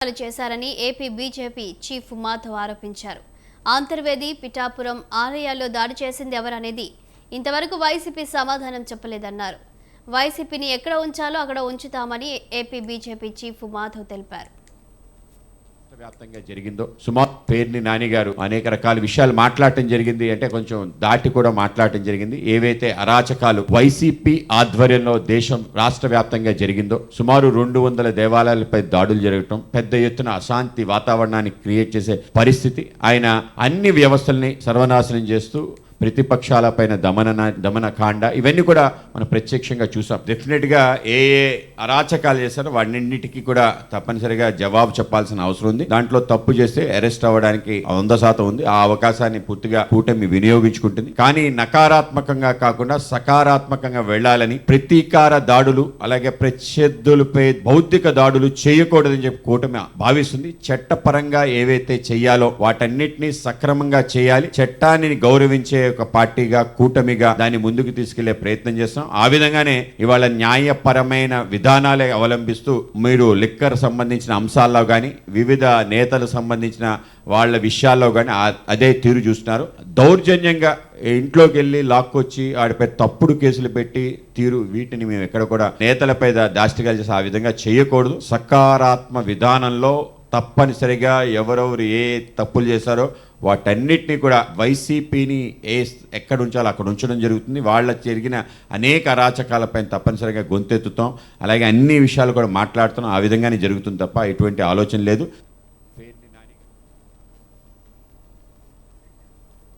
చేశారని AP BJP chief Madhav ఆరోపించారు. ఆంతర్వేది, పిఠాపురం ఆలయాల్లో దాడి చేసింది ఎవరనేది ఇంతవరకు వైసీపీ సమాధానం చెప్పలేదన్నారు. వైసీపీని ఎక్కడ ఉంచాలో అక్కడ ఉంచుతామని ఏపీ బీజేపీ చీఫ్ మాధవ్ తెలిపారు. వ్యాప్తంగా జరిగిందో సుమారు పేర్ని నాని గారు అనేక రకాల విషయాలు మాట్లాడటం జరిగింది. అంటే కొంచెం దాటి కూడా మాట్లాడటం జరిగింది. ఏవైతే అరాచకాలు వైసీపీ ఆధ్వర్యంలో దేశం రాష్ట్ర వ్యాప్తంగా జరిగిందో సుమారు 200 దేవాలయాలపై దాడులు జరగటం, పెద్ద ఎత్తున అశాంతి వాతావరణాన్ని క్రియేట్ చేసే పరిస్థితి, ఆయన అన్ని వ్యవస్థల్ని సర్వనాశనం చేస్తూ ప్రతిపక్షాలపైన దమనకాండ ఇవన్నీ కూడా మనం ప్రత్యక్షంగా చూసాం. డెఫినెట్గా ఏ అరాచకాలు చేశారో వాటిన్నిటికీ కూడా తప్పనిసరిగా జవాబు చెప్పాల్సిన అవసరం ఉంది. దాంట్లో తప్పు చేస్తే అరెస్ట్ అవ్వడానికి 100% ఉంది. ఆ అవకాశాన్ని పూర్తిగా కూటమి వినియోగించుకుంటుంది. కానీ నకారాత్మకంగా కాకుండా సకారాత్మకంగా వెళ్లాలని, ప్రతీకార దాడులు అలాగే ప్రత్యర్థులపై భౌతిక దాడులు చేయకూడదని చెప్పి కూటమి భావిస్తుంది. చట్టపరంగా ఏవైతే చెయ్యాలో వాటన్నిటినీ సక్రమంగా చేయాలి. చట్టాన్ని గౌరవించే ఒక పార్టీగా, కూటమిగా దాన్ని ముందుకు తీసుకెళ్లే ప్రయత్నం చేస్తాం. ఆ విధంగానే ఇవాళ న్యాయపరమైన విధానాలే అవలంబిస్తూ మీరు లిక్కర్ సంబంధించిన అంశాల్లో కానీ, వివిధ నేతలకు సంబంధించిన వాళ్ళ విషయాల్లో కానీ అదే తీరు చూస్తున్నారు. దౌర్జన్యంగా ఇంట్లోకి వెళ్ళి లాక్కొచ్చి ఆడిపై తప్పుడు కేసులు పెట్టి తీరు, వీటిని మేము ఎక్కడ కూడా నేతలపై దాష్టికాలు చేసి ఆ విధంగా చేయకూడదు. సకారాత్మక విధానంలో తప్పనిసరిగా ఎవరెవరు ఏ తప్పులు చేశారో వాటన్నిటినీ కూడా వైసీపీని ఎక్కడ ఉంచాలో అక్కడ ఉంచడం జరుగుతుంది. వాళ్ళ జరిగిన అనేక అరాచకాలపైన తప్పనిసరిగా గొంతెత్తుతాం. అలాగే అన్ని విషయాలు కూడా మాట్లాడుతున్నాం. ఆ విధంగానే జరుగుతుంది తప్ప ఎటువంటి ఆలోచన లేదు.